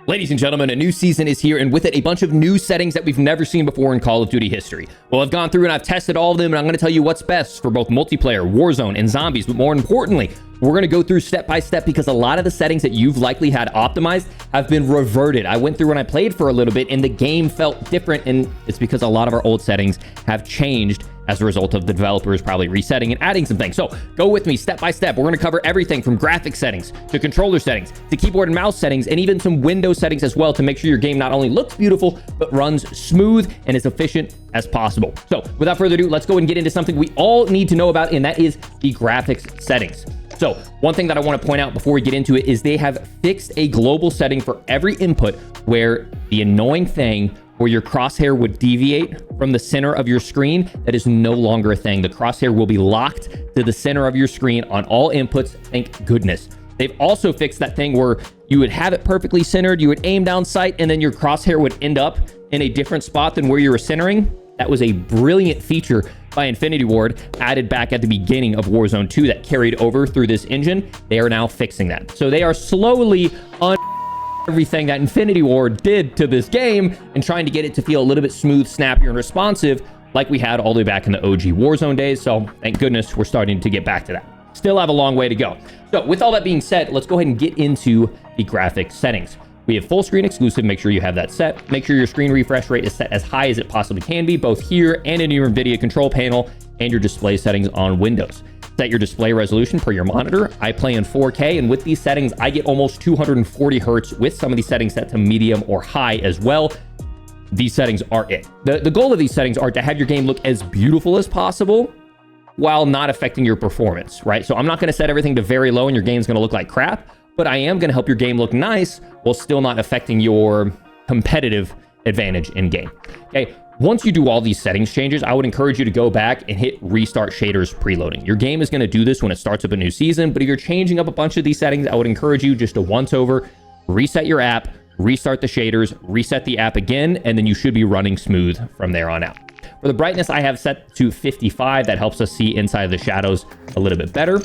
Ladies and gentlemen, a new season is here, and with it, a bunch of new settings that we've never seen before in Call of Duty history. Well, I've gone through and I've tested all of them, and I'm going to tell you what's best for both multiplayer, Warzone, and zombies. But more importantly, we're going to go through step by step because a lot of the settings that you've likely had optimized have been reverted. I went through and I played for a little bit, and the game felt different, and it's because a lot of our old settings have changed as a result of the developers probably resetting and adding some things. So go with me step by step. We're going to cover everything from graphic settings to controller settings to keyboard and mouse settings, and even some Windows settings as well to make sure your game not only looks beautiful, but runs smooth and as efficient as possible. So without further ado, let's go and get into something we all need to know about, and that is the graphics settings. So one thing that I want to point out before we get into it is they have fixed a global setting for every input where the annoying thing where your crosshair would deviate from the center of your screen, that is no longer a thing. The crosshair will be locked to the center of your screen on all inputs. Thank goodness. They've also fixed that thing where you would have it perfectly centered, you would aim down sight, and then your crosshair would end up in a different spot than where you were centering. That was a brilliant feature by Infinity Ward, added back at the beginning of Warzone 2 that carried over through this engine. They are now fixing that. So they are slowly everything that Infinity Ward did to this game and trying to get it to feel a little bit smooth, snappier, and responsive like we had all the way back in the OG Warzone days. So thank goodness we're starting to get back to that. Still have a long way to go. So with all that being said, let's go ahead and get into the graphic settings. We have full screen exclusive. Make sure you have that set. Make sure your screen refresh rate is set as high as it possibly can be, both here and in your NVIDIA control panel and your display settings on Windows. Set your display resolution per your monitor. I play in 4K, and with these settings, I get almost 240 hertz with some of these settings set to medium or high as well. These settings are it. The goal of these settings are to have your game look as beautiful as possible while not affecting your performance, right? So I'm not going to set everything to very low and your game's going to look like crap, but I am going to help your game look nice while still not affecting your competitive advantage in game. Okay. Once you do all these settings changes, I would encourage you to go back and hit restart shaders preloading. Your game is going to do this when it starts up a new season, but if you're changing up a bunch of these settings, I would encourage you just to once over, reset your app, restart the shaders, reset the app again, and then you should be running smooth from there on out. For the brightness, I have set to 55. That helps us see inside of the shadows a little bit better.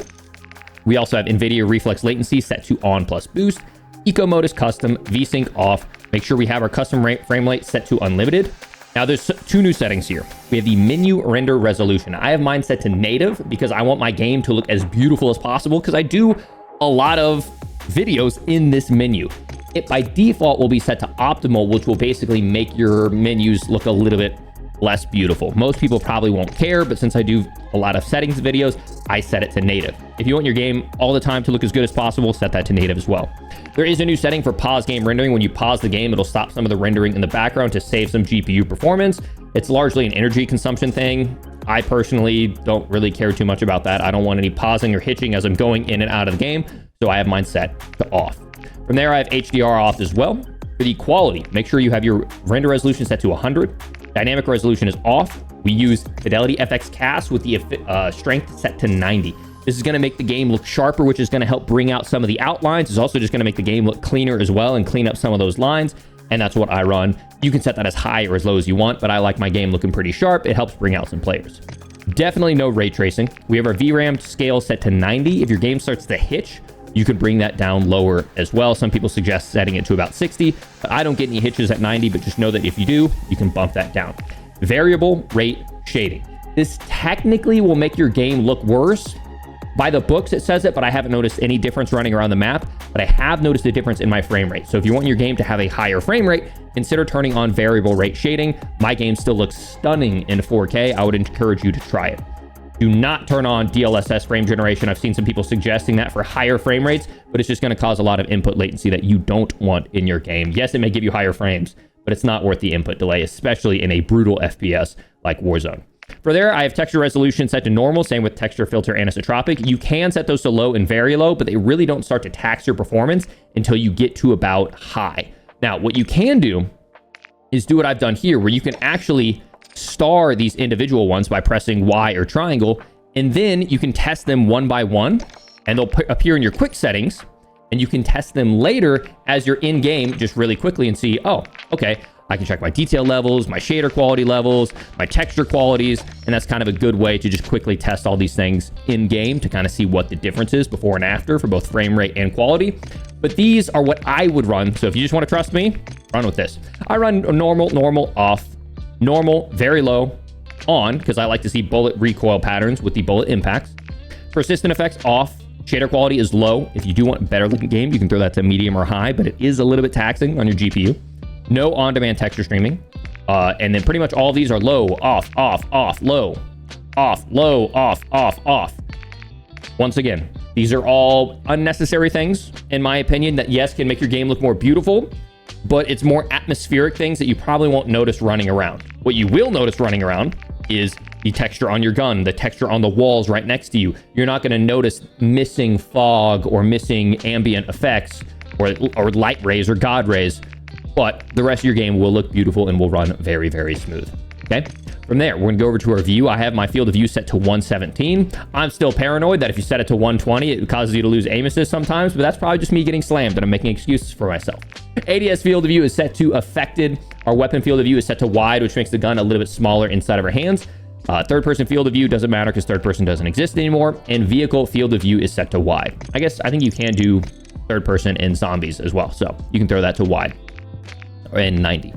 We also have NVIDIA reflex latency set to on plus boost. Eco mode is custom, VSync off. Make sure we have our custom frame rate set to unlimited. Now there's two new settings here. We have the menu render resolution. I have mine set to native because I want my game to look as beautiful as possible because I do a lot of videos in this menu. It by default will be set to optimal, which will basically make your menus look a little bit less beautiful. Most people probably won't care, but since I do a lot of settings videos, I set it to native. If you want your game all the time to look as good as possible, set that to native as well. There is a new setting for pause game rendering. When you pause the game, it'll stop some of the rendering in the background to save some GPU performance. It's largely an energy consumption thing. I personally don't really care too much about that. I don't want any pausing or hitching as I'm going in and out of the game, so I have mine set to off. From there, I have HDR off as well. For the quality, make sure you have your render resolution set to 100. Dynamic resolution is off. We use Fidelity FX Cast with the strength set to 90. This is going to make the game look sharper, which is going to help bring out some of the outlines. It's also just going to make the game look cleaner as well and clean up some of those lines. And that's what I run. You can set that as high or as low as you want, but I like my game looking pretty sharp. It helps bring out some players. Definitely no ray tracing. We have our VRAM scale set to 90. If your game starts to hitch, you could bring that down lower as well. Some people suggest setting it to about 60, but I don't get any hitches at 90, but just know that if you do, you can bump that down. Variable rate shading. This technically will make your game look worse. By the books, it says it, but I haven't noticed any difference running around the map, but I have noticed a difference in my frame rate. So if you want your game to have a higher frame rate, consider turning on variable rate shading. My game still looks stunning in 4K. I would encourage you to try it. Do not turn on DLSS frame generation. I've seen some people suggesting that for higher frame rates, but it's just going to cause a lot of input latency that you don't want in your game. Yes, it may give you higher frames, but it's not worth the input delay, especially in a brutal FPS like Warzone. For there, I have texture resolution set to normal, same with texture filter anisotropic. You can set those to low and very low, but they really don't start to tax your performance until you get to about high. Now, what you can do is do what I've done here, where you can actually star these individual ones by pressing Y or triangle, and then you can test them one by one, and they'll appear in your quick settings, and you can test them later as you're in game just really quickly and see, oh, okay, I can check my detail levels, my shader quality levels, my texture qualities, and that's kind of a good way to just quickly test all these things in game to kind of see what the difference is before and after for both frame rate and quality. But these are what I would run. So if you just want to trust me, run with this. I run normal, off, normal, very low, on, because I like to see bullet recoil patterns with the bullet impacts. Persistent effects off. Shader quality is low. If you do want a better looking game, you can throw that to medium or high, but it is a little bit taxing on your GPU. No on-demand texture streaming. And then pretty much all of these are low, off, low, off, low, off. Once again, these are all unnecessary things, in my opinion, that yes, can make your game look more beautiful, but it's more atmospheric things that you probably won't notice running around. What you will notice running around is the texture on your gun, the texture on the walls right next to you. You're not going to notice missing fog or missing ambient effects or light rays or God rays, but the rest of your game will look beautiful and will run very, very smooth. Okay. From there, we're going to go over to our view. I have my field of view set to 117. I'm still paranoid that if you set it to 120, it causes you to lose aim assist sometimes, but that's probably just me getting slammed and I'm making excuses for myself. ADS field of view is set to affected. Our weapon field of view is set to wide, which makes the gun a little bit smaller inside of our hands. Third person field of view doesn't matter because third person doesn't exist anymore. And vehicle field of view is set to wide. I think you can do third person in zombies as well. So you can throw that to wide and 90.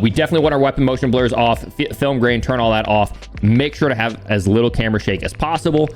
We definitely want our weapon motion blurs off, film grain, turn all that off. Make sure to have as little camera shake as possible.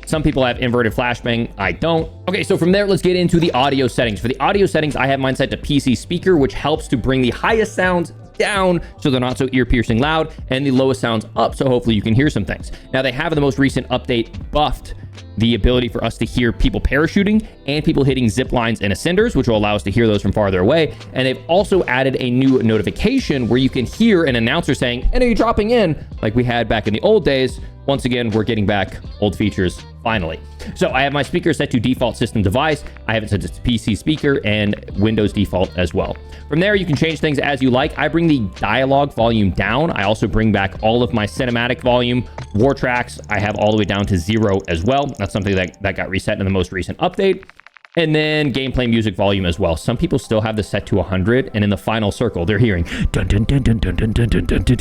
Some people have inverted flashbang. I don't. Okay, so from there, let's get into the audio settings. For the audio settings, I have mine set to PC speaker, which helps to bring the highest sounds down so they're not so ear-piercing loud, and the lowest sounds up so hopefully you can hear some things. Now, they have in the most recent update buffed the ability for us to hear people parachuting and people hitting zip lines and ascenders, which will allow us to hear those from farther away. And they've also added a new notification where you can hear an announcer saying, "And are you dropping in?" like we had back in the old days. Once again, we're getting back old features finally. So I have my speaker set to default system device. I have it set to PC speaker and Windows default as well. From there, you can change things as you like. I bring the dialogue volume down. I also bring back all of my cinematic volume. War tracks, I have all the way down to 0 as well. That's something that got reset in the most recent update. And then gameplay music volume as well. Some people still have this set to 100, and in the final circle, they're hearing dun dun dun dun dun dun dun dun dun dun.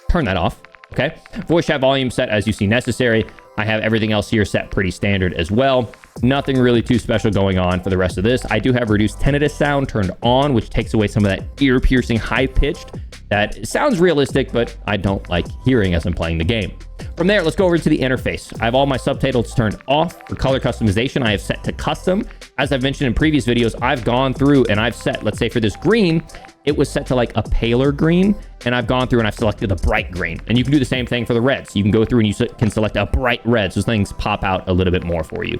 Turn that off. Okay, voice chat volume set as you see necessary. I have everything else here set pretty standard as well. Nothing really too special going on for the rest of this. I do have reduced tinnitus sound turned on, which takes away some of that ear-piercing high-pitched that sounds realistic, but I don't like hearing as I'm playing the game. From there, let's go over to the interface. I have all my subtitles turned off. For color customization, I have set to custom. As I've mentioned in previous videos, I've gone through and I've set, let's say for this green, it was set to like a paler green, and I've gone through and I've selected a bright green. And you can do the same thing for the reds. You can go through and you can select a bright red, so things pop out a little bit more for you.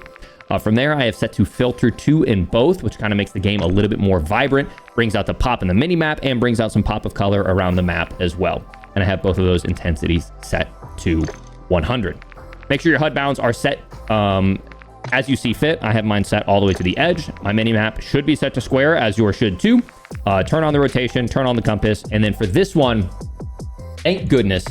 From there, I have set to filter 2 in both, which kind of makes the game a little bit more vibrant, brings out the pop in the mini map, and brings out some pop of color around the map as well. And I have both of those intensities set to 100. Make sure your HUD bounds are set as you see fit. I have mine set all the way to the edge. My mini map should be set to square, as yours should too. Turn on the rotation, turn on the compass, and then for this one, thank goodness,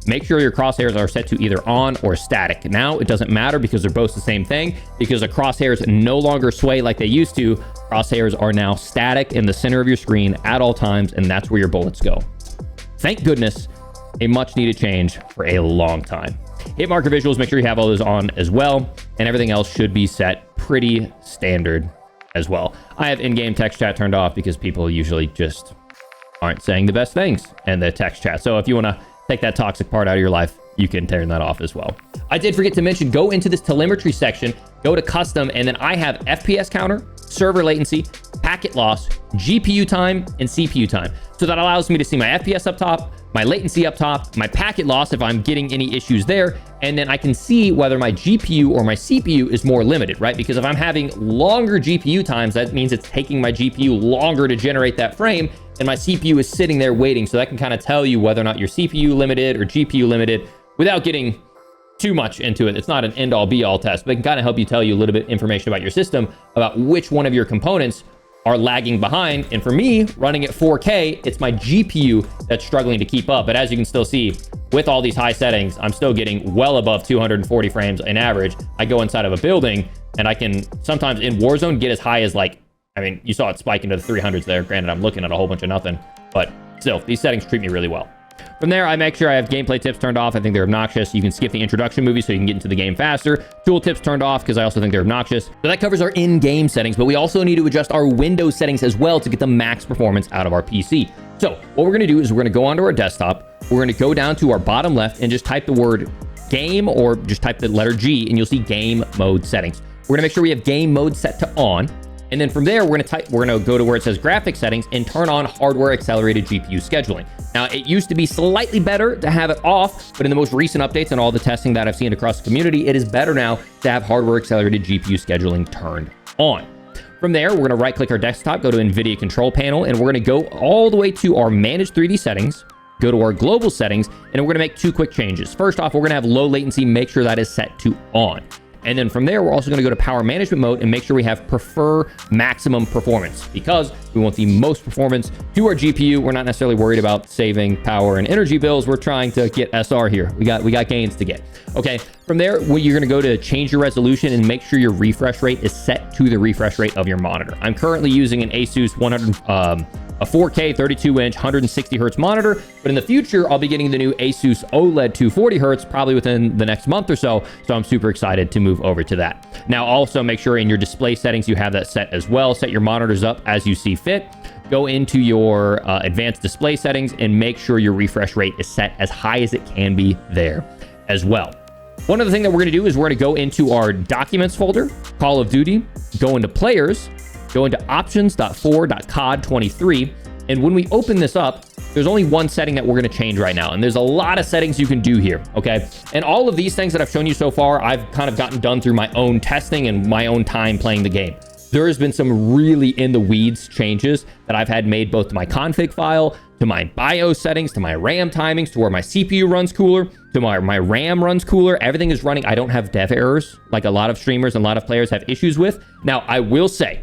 make sure your crosshairs are set to either on or static. Now, it doesn't matter because they're both the same thing, because the crosshairs no longer sway like they used to. Crosshairs are now static in the center of your screen at all times, and that's where your bullets go. Thank goodness, a much needed change for a long time. Hit marker visuals, make sure you have all those on as well, and everything else should be set pretty standard as well. I have in-game text chat turned off because people usually just aren't saying the best things in the text chat. So if you want to take that toxic part out of your life, you can turn that off as well. I did forget to mention, go into this telemetry section, go to custom, and then I have FPS counter, server latency, packet loss, GPU time, and CPU time. So that allows me to see my FPS up top, my latency up top, my packet loss if I'm getting any issues there, and then I can see whether my GPU or my CPU is more limited, right? Because if I'm having longer GPU times, that means it's taking my GPU longer to generate that frame, and my CPU is sitting there waiting. So that can kind of tell you whether or not you're CPU limited or GPU limited without getting too much into it. It's not an end-all be-all test, but it can kind of help you tell you a little bit information about your system, about which one of your components are lagging behind. And for me, running at 4K, it's my GPU that's struggling to keep up. But as you can still see, with all these high settings, I'm still getting well above 240 frames in average. I go inside of a building and I can sometimes in Warzone get as high as like, I mean, you saw it spike into the 300s there. Granted, I'm looking at a whole bunch of nothing, but Still, these settings treat me really well. From there, I make sure I have gameplay tips turned off. I think they're obnoxious. You can skip the introduction movie so you can get into the game faster. Tool tips turned off because I also think they're obnoxious. So that covers our in-game settings, but we also need to adjust our Windows settings as well to get the max performance out of our PC. So what we're going to do is we're going to go onto our desktop. We're going to go down to our bottom left and just type the word game, or just type the letter G, and you'll see game mode settings. We're going to make sure we have game mode set to on. And then from there, we're going to go to where it says graphics settings and turn on hardware accelerated GPU scheduling. Now, it used to be slightly better to have it off, but in the most recent updates and all the testing that I've seen across the community, it is better now to have hardware accelerated GPU scheduling turned on. From there, we're going to right click our desktop, go to NVIDIA control panel, and we're going to go all the way to our manage 3D settings, go to our global settings, and we're going to make two quick changes. First off, we're going to have low latency, make sure that is set to on. And then from there, we're also going to go to power management mode and make sure we have prefer maximum performance, because we want the most performance to our GPU. We're not necessarily worried about saving power and energy bills. We're trying to get SR here. We got gains to get. Okay. From there, you're going to go to change your resolution and make sure your refresh rate is set to the refresh rate of your monitor. I'm currently using an Asus a 4K 32-inch 160 hertz monitor, but in the future I'll be getting the new Asus OLED 240 hertz probably within the next month or so I'm super excited to move over to that. Now also make sure in your display settings you have that set as well. Set your monitors up as you see fit. Go into your advanced display settings and make sure your refresh rate is set as high as it can be there as well. One other thing that we're going to do is we're going to go into our documents folder, Call of Duty, go into players, go into options.4.cod23, and when we open this up, there's only one setting that we're going to change right now, and there's a lot of settings you can do here, okay? And all of these things that I've shown you so far, I've kind of gotten done through my own testing and my own time playing the game. There has been some really in the weeds changes that I've had made both to my config file, to my BIOS settings, to my RAM timings, to where my CPU runs cooler, to my RAM runs cooler. Everything is running. I don't have dev errors like a lot of streamers and a lot of players have issues with. Now, I will say,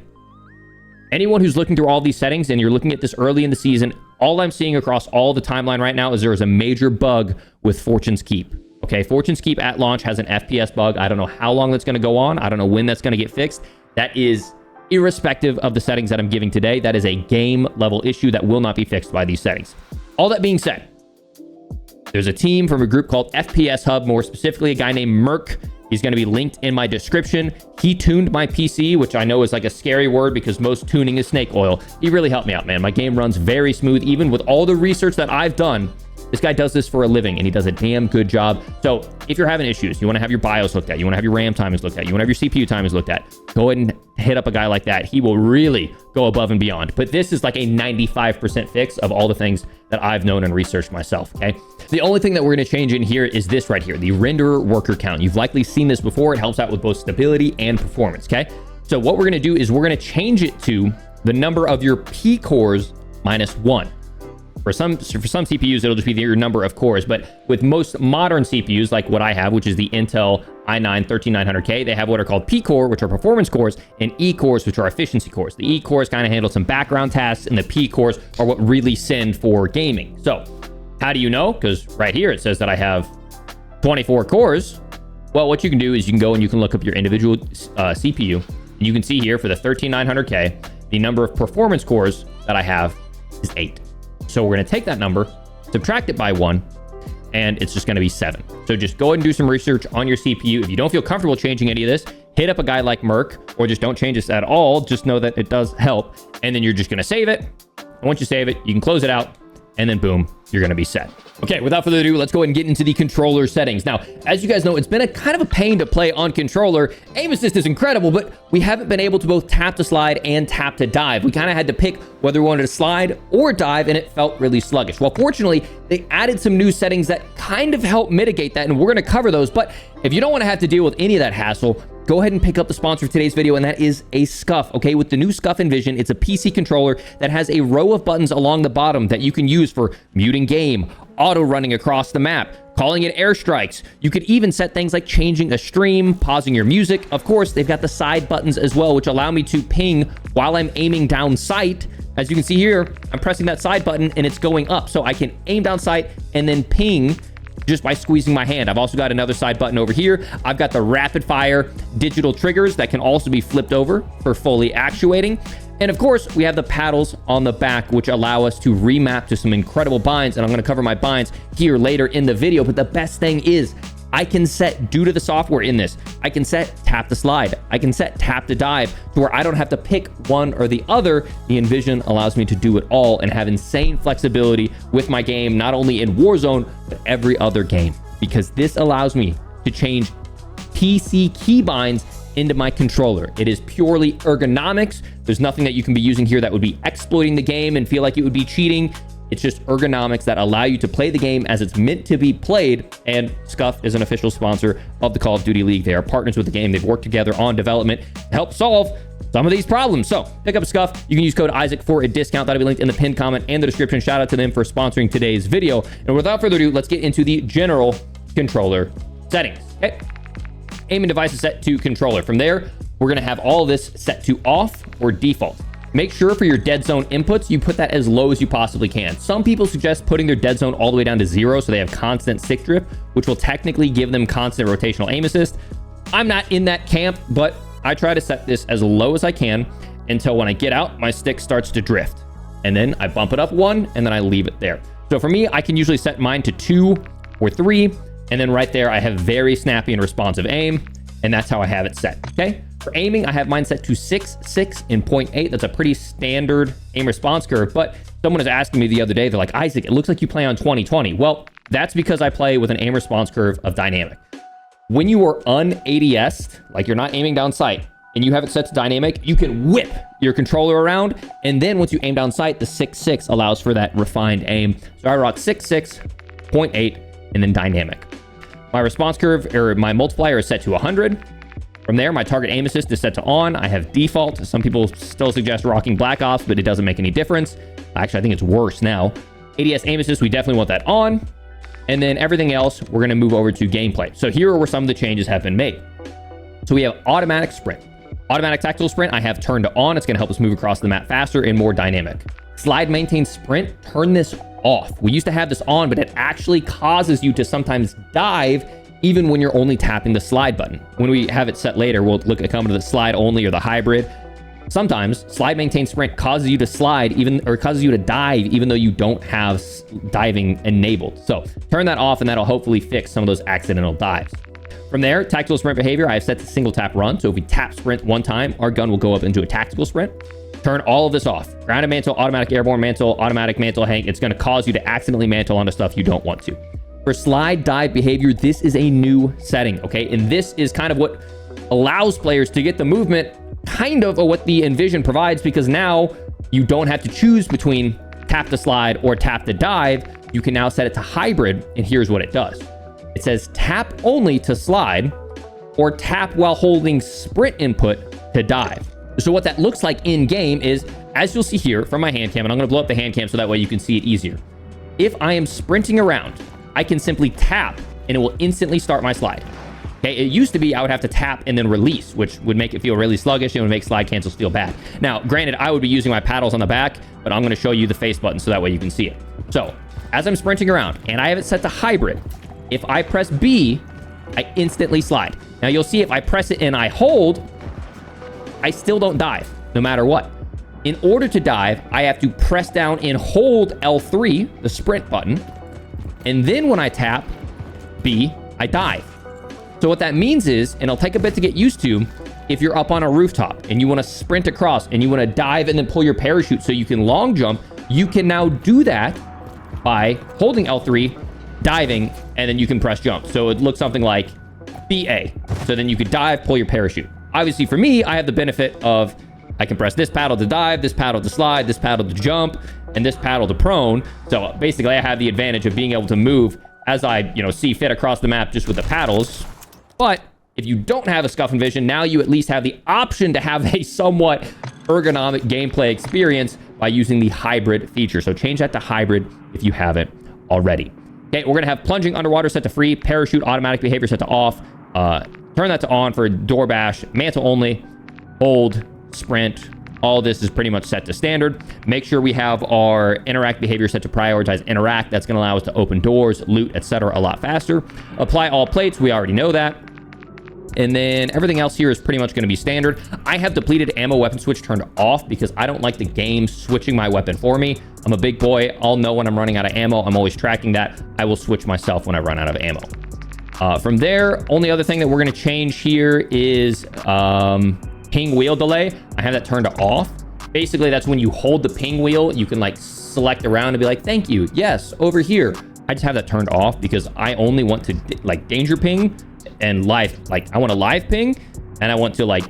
anyone who's looking through all these settings and you're looking at this early in the season, all I'm seeing across all the timeline right now is there is a major bug with Fortune's Keep. Okay, Fortune's Keep at launch has an FPS bug. I don't know how long that's going to go on. I don't know when that's going to get fixed. That is irrespective of the settings that I'm giving today. That is a game level issue that will not be fixed by these settings. All that being said, there's a team from a group called FPS Hub, more specifically a guy named Merc. He's going to be linked in my description. He tuned my PC, which I know is like a scary word because most tuning is snake oil. He really helped me out, man. My game runs very smooth, even with all the research that I've done. This guy does this for a living, and he does a damn good job. So if you're having issues, you want to have your BIOS looked at, you want to have your RAM timings looked at, you want to have your CPU timings looked at, go ahead and hit up a guy like that. He will really go above and beyond. But this is like a 95% fix of all the things that I've known and researched myself, okay? The only thing that we're going to change in here is this right here, the renderer worker count. You've likely seen this before. It helps out with both stability and performance, okay? So what we're going to do is we're going to change it to the number of your P cores minus 1. For some CPUs, it'll just be your number of cores, but with most modern CPUs, like what I have, which is the Intel i9 13900K, they have what are called P core, which are performance cores, and E cores, which are efficiency cores. The E cores kind of handle some background tasks, and the P cores are what really send for gaming. So how do you know? Because right here, it says that I have 24 cores. Well, what you can do is you can go and you can look up your individual CPU, and you can see here for the 13900K, the number of performance cores that I have is 8. So we're going to take that number, subtract it by 1, and it's just going to be 7. So just go ahead and do some research on your CPU. If you don't feel comfortable changing any of this, hit up a guy like Merc, or just don't change this at all. Just know that it does help. And then you're just going to save it. And once you save it, you can close it out, and then boom, you're going to be set. Okay, without further ado, let's go ahead and get into the controller settings. Now, as you guys know, it's been a kind of a pain to play on controller. Aim assist is incredible, but we haven't been able to both tap to slide and tap to dive. We kind of had to pick whether we wanted to slide or dive, and it felt really sluggish. Well, fortunately, they added some new settings that kind of help mitigate that, and we're going to cover those. But if you don't want to have to deal with any of that hassle, go ahead and pick up the sponsor of today's video, and that is a SCUF. Okay, with the new SCUF Envision, it's a PC controller that has a row of buttons along the bottom that you can use for muting game, auto running across the map, calling in airstrikes. You could even set things like changing a stream, pausing your music. Of course, they've got the side buttons as well, which allow me to ping while I'm aiming down sight. As you can see here, I'm pressing that side button and it's going up, so I can aim down sight and then ping just by squeezing my hand. I've also got another side button over here. I've got the rapid fire digital triggers that can also be flipped over for fully actuating. And of course, we have the paddles on the back, which allow us to remap to some incredible binds. And I'm going to cover my binds here later in the video. But the best thing is I can set, due to the software in this, I can set tap to slide. I can set tap to dive to where I don't have to pick one or the other. The Envision allows me to do it all and have insane flexibility with my game, not only in Warzone, but every other game, because this allows me to change PC keybinds into my controller. It is purely ergonomics. There's nothing that you can be using here that would be exploiting the game and feel like it would be cheating. It's just ergonomics that allow you to play the game as it's meant to be played. And Scuff is an official sponsor of the Call of Duty League. They are partners with the game. They've worked together on development to help solve some of these problems. So pick up a Scuff. You can use code Isaac for a discount. That'll be linked in the pinned comment and the description. Shout out to them for sponsoring today's video. And without further ado, let's get into the general controller settings. Okay. Aiming device is set to controller. From there, we're going to have all of this set to off or default. Make sure for your dead zone inputs, you put that as low as you possibly can. Some people suggest putting their dead zone all the way down to 0 so they have constant stick drift, which will technically give them constant rotational aim assist. I'm not in that camp, but I try to set this as low as I can until when I get out, my stick starts to drift. And then I bump it up 1 and then I leave it there. So for me, I can usually set mine to 2 or 3. And then right there, I have very snappy and responsive aim. And that's how I have it set, okay? For aiming, I have mine set to 6.6 in 0.8. That's a pretty standard aim response curve. But someone was asking me the other day, they're like, Isaac, it looks like you play on 2020. Well, that's because I play with an aim response curve of dynamic. When you are un-ADS'd, like you're not aiming down sight, and you have it set to dynamic, you can whip your controller around. And then once you aim down sight, the 6.6 allows for that refined aim. So I rock 6.6, 0.8, and then dynamic. My response curve, or my multiplier, is set to 100. From there, my target aim assist is set to on. I have default. Some people still suggest rocking Black Ops, but it doesn't make any difference. Actually, I think it's worse now. ADS aim assist, we definitely want that on. And then everything else, we're going to move over to gameplay. So here are where some of the changes have been made. So we have automatic sprint. Automatic tactical sprint, I have turned to on. It's going to help us move across the map faster and more dynamic. Slide maintain sprint, turn this off. We used to have this on, but it actually causes you to sometimes dive even when you're only tapping the slide button. When we have it set later, we'll look at come to the slide only or the hybrid. Sometimes slide maintain sprint causes you to slide or causes you to dive even though you don't have diving enabled. So turn that off and that'll hopefully fix some of those accidental dives. From there, tactical sprint behavior, I have set to single tap run. So if we tap sprint one time, our gun will go up into a tactical sprint. Turn all of this off. Grounded mantle, automatic airborne mantle, automatic mantle hang. It's going to cause you to accidentally mantle onto stuff you don't want to. For slide dive behavior, this is a new setting, okay? And this is kind of what allows players to get the movement kind of what the Envision provides, because now you don't have to choose between tap to slide or tap to dive. You can now set it to hybrid, and here's what it does. It says tap only to slide or tap while holding sprint input to dive. So what that looks like in game is, as you'll see here from my hand cam, and I'm going to blow up the hand cam so that way you can see it easier. If I am sprinting around, I can simply tap and it will instantly start my slide. Okay, it used to be I would have to tap and then release, which would make it feel really sluggish and would make slide cancels feel bad. Now, granted, I would be using my paddles on the back, but I'm going to show you the face button so that way you can see it. So as I'm sprinting around and I have it set to hybrid, if I press B, I instantly slide. Now you'll see if I press it and I hold, I still don't dive no matter what. In order to dive, I have to press down and hold L3, the sprint button. And then when I tap B, I dive. So what that means is, and it'll take a bit to get used to, if you're up on a rooftop and you want to sprint across and you want to dive and then pull your parachute so you can long jump, you can now do that by holding L3, diving, and then you can press jump. So it looks something like BA. So then you could dive, pull your parachute. Obviously for me, I have the benefit of I can press this paddle to dive, this paddle to slide, this paddle to jump, and this paddle to prone. So basically I have the advantage of being able to move as I, see fit across the map just with the paddles. But if you don't have a Scuff Envision, now you at least have the option to have a somewhat ergonomic gameplay experience by using the hybrid feature. So change that to hybrid if you haven't already. Okay, we're gonna have plunging underwater set to free, parachute automatic behavior set to off, turn that to on for door bash, mantle only, hold, sprint. All this is pretty much set to standard. Make sure we have our interact behavior set to prioritize interact. That's going to allow us to open doors, loot, etc. a lot faster. Apply all plates. We already know that. And then everything else here is pretty much going to be standard. I have depleted ammo weapon switch turned off because I don't like the game switching my weapon for me. I'm a big boy. I'll know when I'm running out of ammo. I'm always tracking that. I will switch myself when I run out of ammo. From there, only other thing that we're going to change here is ping wheel delay. I have that turned off. Basically, that's when you hold the ping wheel, you can like select around and be like, thank you. Yes, over here. I just have that turned off because I only want to like danger ping and live. Like I want a live ping and I want to like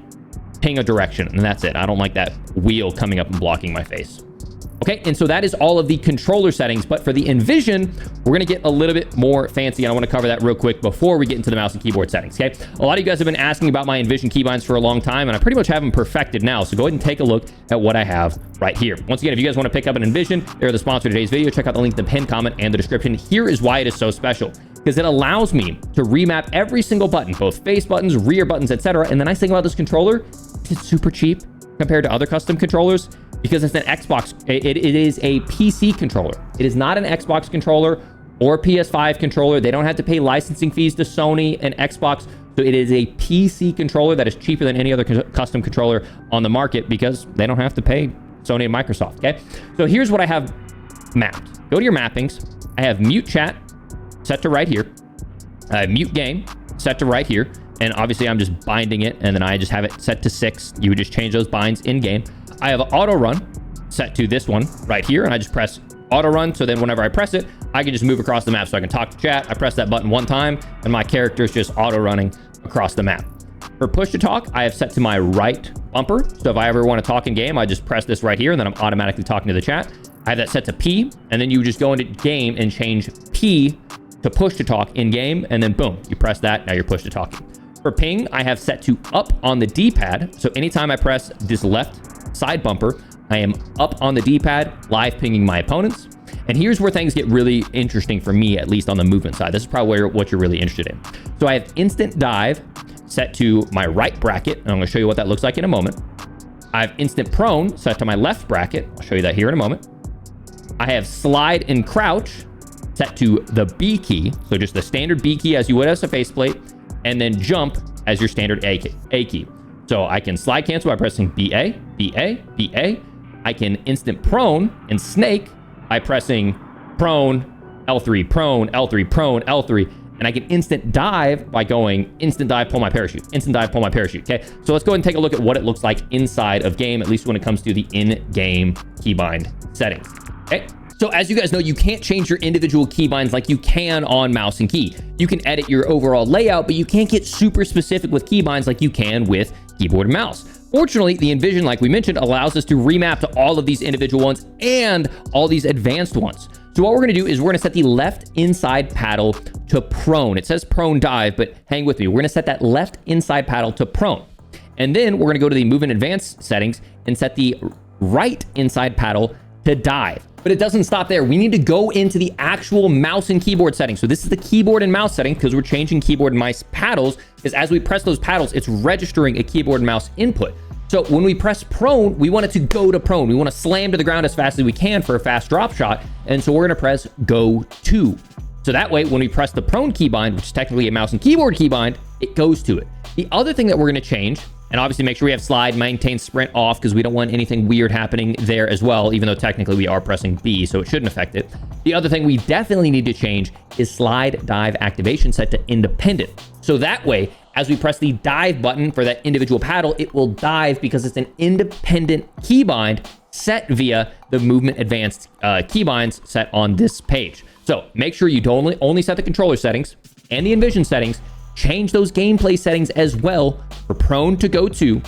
ping a direction, and that's it. I don't like that wheel coming up and blocking my face. Okay, and so that is all of the controller settings, but for the Envision, we're gonna get a little bit more fancy, and I wanna cover that real quick before we get into the mouse and keyboard settings, okay? A lot of you guys have been asking about my Envision keybinds for a long time, and I pretty much have them perfected now, so go ahead and take a look at what I have right here. Once again, if you guys wanna pick up an Envision, they're the sponsor of today's video. Check out the link in the pinned comment and the description. Here is why it is so special, because it allows me to remap every single button, both face buttons, rear buttons, etc. And the nice thing about this controller, it's super cheap compared to other custom controllers, because it's an Xbox, it is a PC controller. It is not an Xbox controller or PS5 controller. They don't have to pay licensing fees to Sony and Xbox. So it is a PC controller that is cheaper than any other custom controller on the market because they don't have to pay Sony and Microsoft, okay? So here's what I have mapped. Go to your mappings. I have mute chat set to right here. I have mute game set to right here. And obviously I'm just binding it, and then I just have it set to 6. You would just change those binds in game. I have auto run set to this one right here, and I just press auto run. So then whenever I press it, I can just move across the map. So I can talk to chat. I press that button one time and my character is just auto running across the map. For push to talk, I have set to my right bumper. So if I ever want to talk in game, I just press this right here and then I'm automatically talking to the chat. I have that set to P, and then you just go into game and change P to push to talk in game. And then boom, you press that. Now you're push to talking. For ping, I have set to up on the D-pad. So anytime I press this left side bumper, I am up on the D-pad, live pinging my opponents. And here's where things get really interesting for me, at least on the movement side. This is probably what you're really interested in. So I have instant dive set to my right bracket, and I'm gonna show you what that looks like in a moment. I have instant prone set to my left bracket. I'll show you that here in a moment. I have slide and crouch set to the B key. So just the standard B key as you would as a faceplate, and then jump as your standard A key. So I can slide cancel by pressing BA, BA, BA. I can instant prone and snake by pressing prone, L3, prone, L3, prone, L3. And I can instant dive by going instant dive, pull my parachute, instant dive, pull my parachute, okay? So let's go ahead and take a look at what it looks like inside of game, at least when it comes to the in-game keybind settings, okay? So as you guys know, you can't change your individual keybinds like you can on mouse and key. You can edit your overall layout, but you can't get super specific with keybinds like you can with keyboard and mouse. Fortunately, the Envision, like we mentioned, allows us to remap to all of these individual ones and all these advanced ones. So what we're gonna do is we're gonna set the left inside paddle to prone. It says prone dive, but hang with me. We're gonna set that left inside paddle to prone. And then we're gonna go to the move and advanced settings and set the right inside paddle to dive. But it doesn't stop there. We need to go into the actual mouse and keyboard settings. So this is the keyboard and mouse setting because we're changing keyboard and mouse paddles, because as we press those paddles, it's registering a keyboard and mouse input. So when we press prone, we want it to go to prone. We want to slam to the ground as fast as we can for a fast drop shot. And so we're going to press go to. So that way, when we press the prone keybind, which is technically a mouse and keyboard keybind, it goes to it. The other thing that we're going to change, and obviously make sure we have slide, maintain sprint off, because we don't want anything weird happening there as well, even though technically we are pressing B, so it shouldn't affect it. The other thing we definitely need to change is slide dive activation set to independent. So that way, as we press the dive button for that individual paddle, it will dive because it's an independent keybind set via the movement advanced keybinds set on this page. So make sure you don't only set the controller settings and the Envision settings. Change those gameplay settings as well for prone to go to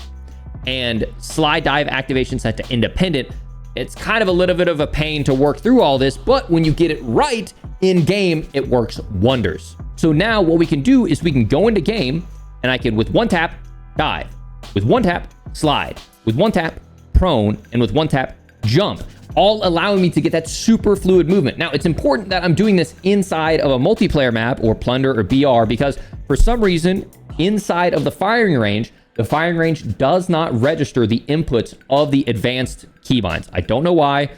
and slide dive activation set to independent. It's kind of a little bit of a pain to work through all this, but when you get it right in game, it works wonders. So now what we can do is we can go into game and I can, with one tap, dive, with one tap, slide, with one tap, prone, and with one tap, jump, all allowing me to get that super fluid movement. Now, it's important that I'm doing this inside of a multiplayer map or plunder or BR, because for some reason, inside of the firing range does not register the inputs of the advanced keybinds. I don't know why,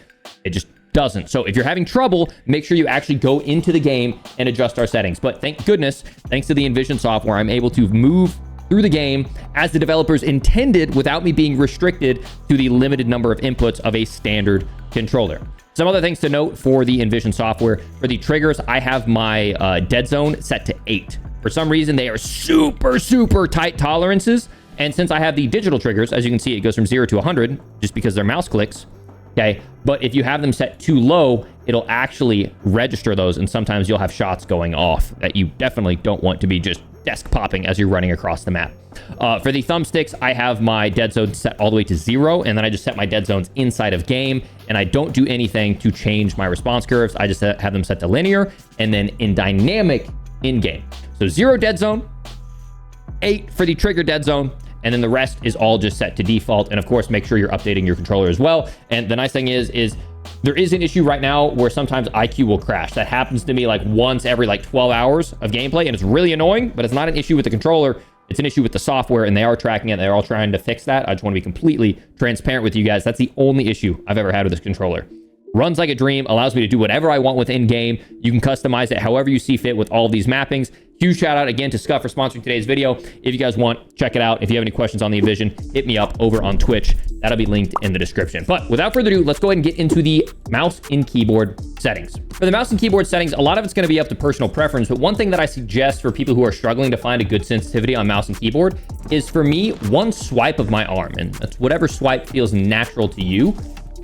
it just doesn't. So if you're having trouble, make sure you actually go into the game and adjust our settings. But thank goodness, thanks to the Envision software, I'm able to move through the game as the developers intended without me being restricted to the limited number of inputs of a standard controller. Some other things to note for the Envision software. For the triggers, I have my dead zone set to 8. For some reason, they are super, super tight tolerances. And since I have the digital triggers, as you can see, it goes from 0 to 100 just because they're mouse clicks. Okay, but if you have them set too low, it'll actually register those, and sometimes you'll have shots going off that you definitely don't want to be just desk popping as you're running across the map. For the thumbsticks, I have my dead zone set all the way to 0, and then I just set my dead zones inside of game, and I don't do anything to change my response curves. I just have them set to linear, and then in dynamic in-game. So 0 dead zone, 8 for the trigger dead zone, and then the rest is all just set to default. And of course, make sure you're updating your controller as well. And the nice thing is there is an issue right now where sometimes IQ will crash. That happens to me like once every like 12 hours of gameplay, and it's really annoying, but it's not an issue with the controller. It's an issue with the software, and they are tracking it. They're all trying to fix that. I just want to be completely transparent with you guys. That's the only issue I've ever had with this controller. Runs like a dream, allows me to do whatever I want within game. You can customize it however you see fit with all of these mappings. Huge shout out again to Scuff for sponsoring today's video. If you guys want, check it out. If you have any questions on the Envision, hit me up over on Twitch. That'll be linked in the description. But without further ado, let's go ahead and get into the mouse and keyboard settings. For the mouse and keyboard settings, a lot of it's going to be up to personal preference, but one thing that I suggest for people who are struggling to find a good sensitivity on mouse and keyboard is, for me, one swipe of my arm, and that's whatever swipe feels natural to you.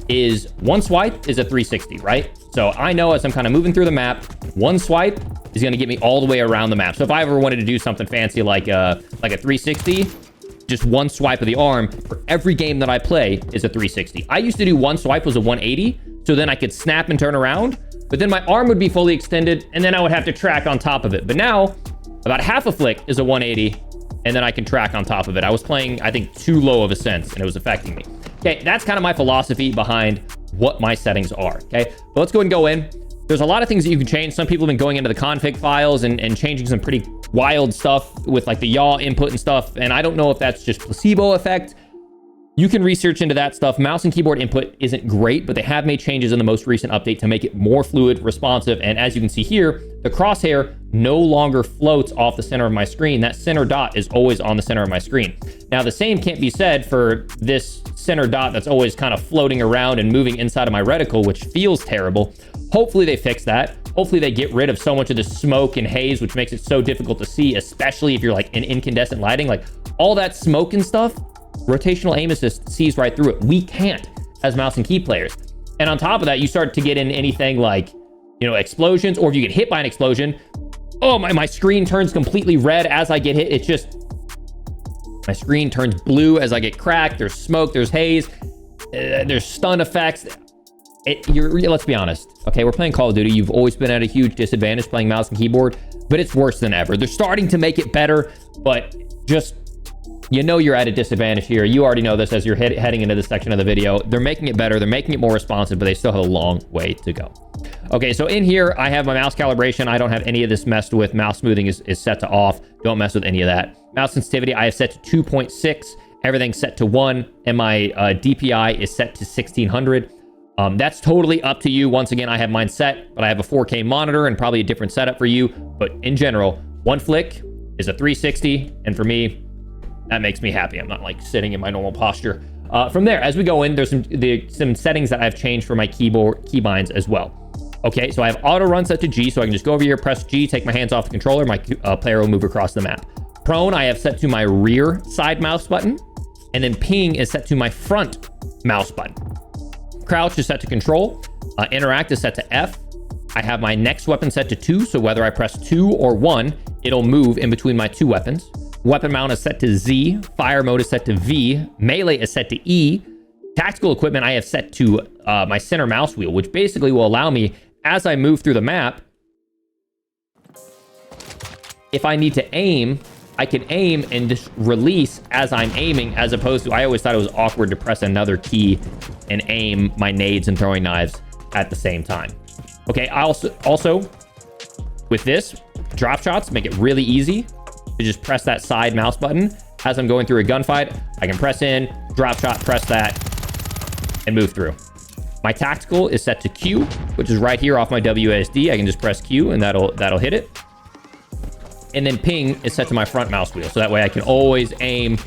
Is one swipe is a 360, right? So I know as I'm kind of moving through the map, one swipe is going to get me all the way around the map. So if I ever wanted to do something fancy like a 360, just one swipe of the arm for every game that I play is a 360. I used to do one swipe was a 180, so then I could snap and turn around, but then my arm would be fully extended, and then I would have to track on top of it. But now, about half a flick is a 180, and then I can track on top of it. I was playing, I think, too low of a sense, and it was affecting me. Okay, that's kind of my philosophy behind what my settings are, okay? But let's go ahead and go in. There's a lot of things that you can change. Some people have been going into the config files and changing some pretty wild stuff with like the yaw input and stuff, and I don't know if that's just placebo effect. You can research into that stuff. Mouse and keyboard input isn't great, but they have made changes in the most recent update to make it more fluid, responsive, and as you can see here, the crosshair no longer floats off the center of my screen. That center dot is always on the center of my screen. Now, the same can't be said for this center dot that's always kind of floating around and moving inside of my reticle, which feels terrible. Hopefully they fix that. Hopefully they get rid of so much of the smoke and haze, which makes it so difficult to see, especially if you're like in incandescent lighting, like all that smoke and stuff. Rotational aim assist sees right through it. We can't as mouse and key players. And on top of that, you start to get in anything like, you know, explosions, or if you get hit by an explosion, oh, my screen turns completely red as I get hit. It's just, my screen turns blue as I get cracked. There's smoke, there's haze, there's stun effects. Let's be honest. Okay, we're playing Call of Duty. You've always been at a huge disadvantage playing mouse and keyboard, but it's worse than ever. They're starting to make it better, but just, you know, you're at a disadvantage here. You already know this as you're heading into this section of the video. They're making it better. They're making it more responsive, but they still have a long way to go. Okay, so in here, I have my mouse calibration. I don't have any of this messed with. Mouse smoothing is set to off. Don't mess with any of that. Mouse sensitivity, I have set to 2.6. Everything's set to 1, and my DPI is set to 1600. That's totally up to you. Once again, I have mine set, but I have a 4K monitor and probably a different setup for you. But in general, one flick is a 360, and for me, that makes me happy. I'm not like sitting in my normal posture. From there, as we go in, there's some settings that I've changed for my keybinds as well. Okay, so I have auto run set to G, so I can just go over here, press G, take my hands off the controller, my player will move across the map. Prone, I have set to my rear side mouse button, and then ping is set to my front mouse button. Crouch is set to control. Interact is set to F. I have my next weapon set to 2, so whether I press 2 or 1, it'll move in between my two weapons. Weapon mount is set to Z. Fire mode is set to V. Melee is set to E. Tactical equipment I have set to my center mouse wheel, which basically will allow me, as I move through the map, if I need to aim, I can aim and just release as I'm aiming, as opposed to, I always thought it was awkward to press another key and aim my nades and throwing knives at the same time. Okay, I also with this, drop shots make it really easy to just press that side mouse button. As I'm going through a gunfight, I can press in, drop shot, press that, and move through. My tactical is set to Q, which is right here off my WASD. I can just press Q and that'll hit it. and then ping is set to my front mouse wheel. So that way I can always aim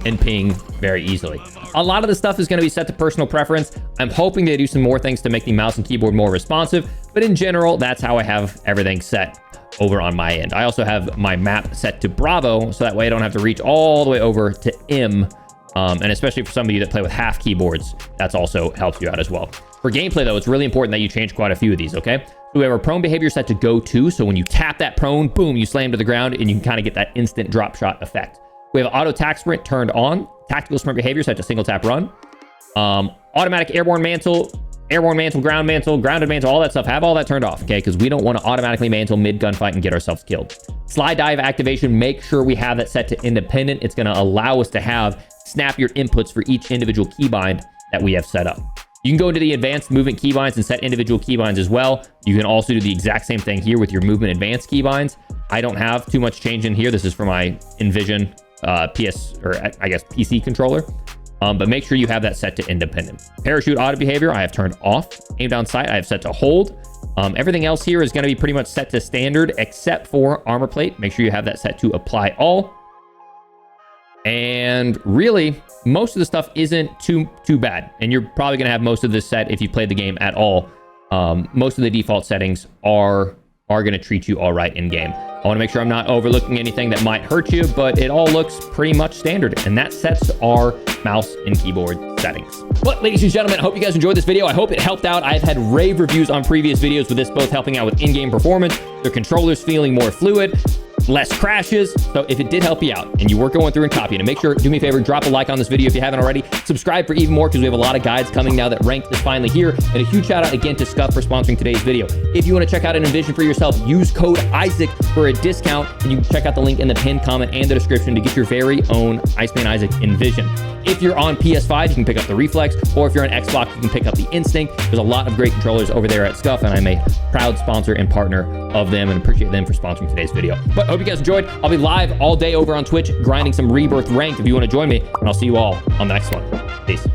and ping very easily. A lot of the stuff is going to be set to personal preference. I'm hoping they do some more things to make the mouse and keyboard more responsive, but in general, that's how I have everything set over on my end. I also have my map set to Bravo, so that way I don't have to reach all the way over to M. And especially for some of you that play with half keyboards, that's also helps you out as well. For gameplay though, it's really important that you change quite a few of these, okay? So we have our prone behavior set to go to, so when you tap that prone, boom, you slam to the ground and you can kind of get that instant drop shot effect. We have auto tack sprint turned on, tactical sprint behavior set to single tap run, automatic airborne mantle, grounded mantle, all that stuff. Have all that turned off, okay? Because we don't want to automatically mantle mid gunfight and get ourselves killed. Slide dive activation, make sure we have that set to independent. It's going to allow us to have snap your inputs for each individual keybind that we have set up. You can go into the advanced movement keybinds and set individual keybinds as well. You can also do the exact same thing here with your movement advanced keybinds. I don't have too much change in here. This is for my Envision PC controller. But make sure you have that set to independent. Parachute auto behavior, I have turned off. Aim down sight, I have set to hold. Everything else here is going to be pretty much set to standard except for armor plate. Make sure you have that set to apply all. And really, most of the stuff isn't too bad. And you're probably going to have most of this set if you played the game at all. Most of the default settings are going to treat you all right in game. I want to make sure I'm not overlooking anything that might hurt you, but it all looks pretty much standard. And that sets our mouse and keyboard settings. But ladies and gentlemen, I hope you guys enjoyed this video. I hope it helped out. I've had rave reviews on previous videos with this both helping out with in-game performance, their controllers feeling more fluid, less crashes. So if it did help you out and you were going through and copying it, make sure, do me a favor, drop a like on this video if you haven't already. Subscribe for even more because we have a lot of guides coming now that Ranked is finally here. And a huge shout out again to Scuff for sponsoring today's video. If you want to check out an Envision for yourself, use code Isaac for a discount, and you can check out the link in the pinned comment and the description to get your very own IceManIsaac Envision. If you're on PS5, you can pick up the Reflex, or if you're on Xbox, you can pick up the Instinct. There's a lot of great controllers over there at Scuff, and I'm a proud sponsor and partner of them and appreciate them for sponsoring today's video. But hope you guys enjoyed. I'll be live all day over on Twitch grinding some Rebirth Ranked if you want to join me, and I'll see you all on the next one. Peace.